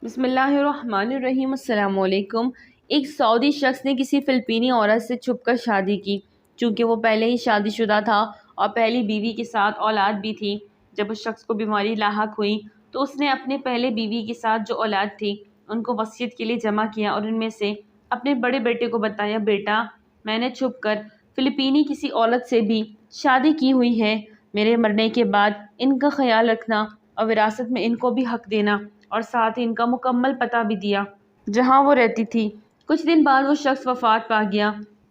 بسم اللہ الرحمن الرحیم۔ السلام علیکم۔ ایک سعودی شخص نے کسی فلپینی عورت سے چھپ کر شادی کی، چونکہ وہ پہلے ہی شادی شدہ تھا اور پہلی بیوی کے ساتھ اولاد بھی تھی۔ جب اس شخص کو بیماری لاحق ہوئی تو اس نے اپنے پہلے بیوی کے ساتھ جو اولاد تھی ان کو وصیت کے لیے جمع کیا اور ان میں سے اپنے بڑے بیٹے کو بتایا، بیٹا میں نے چھپ کر فلپینی کسی عورت سے بھی شادی کی ہوئی ہے، میرے مرنے کے بعد ان کا خیال رکھنا اور وراثت میں ان کو بھی حق دینا، اور ساتھ ہی ان کا مکمل پتہ بھی دیا جہاں وہ رہتی تھی۔ کچھ دن بعد وہ شخص وفات پا گیا۔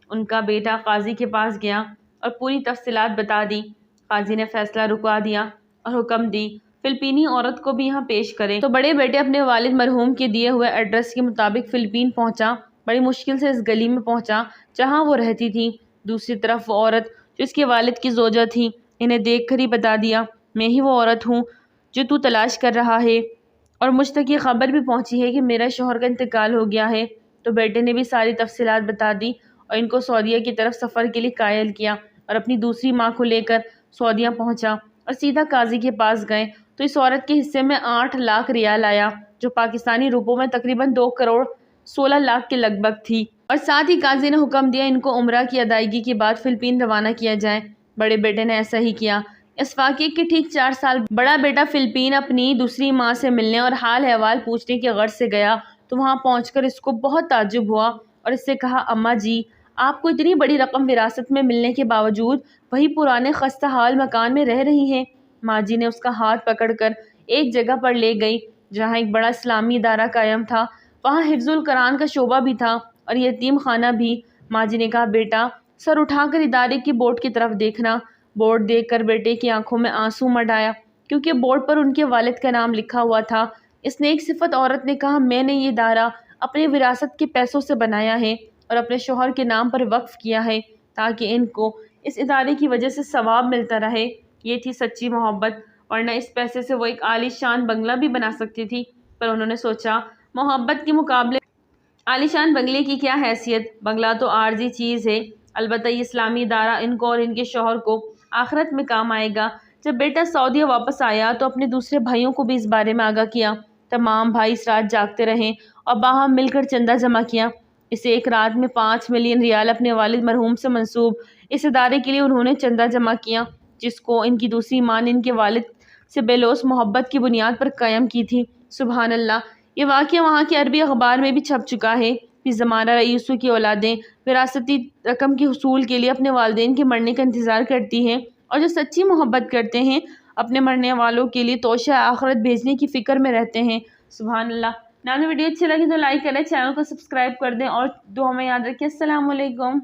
ان کا بیٹا قاضی کے پاس گیا اور پوری تفصیلات بتا دی۔ قاضی نے فیصلہ رکوا دیا اور حکم دی فلپینی عورت کو بھی یہاں پیش کریں۔ تو بڑے بیٹے اپنے والد مرحوم کے دیے ہوئے ایڈریس کے مطابق فلپین پہنچا۔ بڑی مشکل سے اس گلی میں پہنچا جہاں وہ رہتی تھی۔ دوسری طرف وہ عورت جو اس کے والد کی زوجہ تھی، انہیں دیکھ کر ہی بتا دیا، میں ہی وہ عورت ہوں جو تو تلاش کر رہا ہے، اور مجھ تک یہ خبر بھی پہنچی ہے کہ میرا شوہر کا انتقال ہو گیا ہے۔ تو بیٹے نے بھی ساری تفصیلات بتا دی اور ان کو سعودیہ کی طرف سفر کے لیے قائل کیا، اور اپنی دوسری ماں کو لے کر سعودیہ پہنچا اور سیدھا قاضی کے پاس گئے تو اس عورت کے حصے میں 8 لاکھ ریال آیا، جو پاکستانی روپوں میں تقریباً 2 کروڑ 16 لاکھ کے لگ بھگ تھی، اور ساتھ ہی قاضی نے حکم دیا ان کو عمرہ کی ادائیگی کے بعد فلپین روانہ کیا جائے۔ بڑے بیٹے نے ایسا ہی کیا۔ اس واقعے کے ٹھیک 4 سال بڑا بیٹا فلپین اپنی دوسری ماں سے ملنے اور حال احوال پوچھنے کی غرض سے گیا تو وہاں پہنچ کر اس کو بہت تعجب ہوا اور اس سے کہا، اماں جی آپ کو اتنی بڑی رقم وراثت میں ملنے کے باوجود وہی پرانے خستہ حال مکان میں رہ رہی ہیں۔ ماں جی نے اس کا ہاتھ پکڑ کر ایک جگہ پر لے گئی جہاں ایک بڑا اسلامی ادارہ قائم تھا، وہاں حفظ القرآن کا شعبہ بھی تھا اور یتیم خانہ بھی۔ ماں جی نے کہا، بیٹا سر اٹھا کر ادارے کی بورڈ کی طرف دیکھنا۔ بورڈ دیکھ کر بیٹے کی آنکھوں میں آنسو مڑ آیا، کیونکہ بورڈ پر ان کے والد کا نام لکھا ہوا تھا۔ اس نیک صفت عورت نے کہا، میں نے یہ ادارہ اپنے وراثت کے پیسوں سے بنایا ہے اور اپنے شوہر کے نام پر وقف کیا ہے تاکہ ان کو اس ادارے کی وجہ سے ثواب ملتا رہے۔ یہ تھی سچی محبت، ورنہ اس پیسے سے وہ ایک عالی شان بنگلہ بھی بنا سکتی تھی، پر انہوں نے سوچا محبت کے مقابلے عالی شان بنگلے کی کیا حیثیت، بنگلہ تو عارضی چیز ہے، البتہ یہ اسلامی ادارہ ان کو اور ان کے شوہر کو آخرت میں کام آئے گا۔ جب بیٹا سعودیہ واپس آیا تو اپنے دوسرے بھائیوں کو بھی اس بارے میں آگاہ کیا۔ تمام بھائی اس رات جاگتے رہے اور باہم مل کر چندہ جمع کیا۔ اسے ایک رات میں 5 ملین ریال اپنے والد مرحوم سے منسوب اس ادارے کے لیے انہوں نے چندہ جمع کیا، جس کو ان کی دوسری ماں نے ان کے والد سے بے لوث محبت کی بنیاد پر قائم کی تھی۔ سبحان اللہ، یہ واقعہ وہاں کے عربی اخبار میں بھی چھپ چکا ہے۔ فی زمانہ رئیسوں کی اولادیں وراثتی رقم کے حصول کے لیے اپنے والدین کے مرنے کا انتظار کرتی ہیں، اور جو سچی محبت کرتے ہیں اپنے مرنے والوں کے لیے توشہ آخرت بھیجنے کی فکر میں رہتے ہیں۔ سبحان اللہ۔ ناظرین، ویڈیو اچھی لگی تو لائک کریں، چینل کو سبسکرائب کر دیں اور دعا میں یاد رکھیں۔ السلام علیکم۔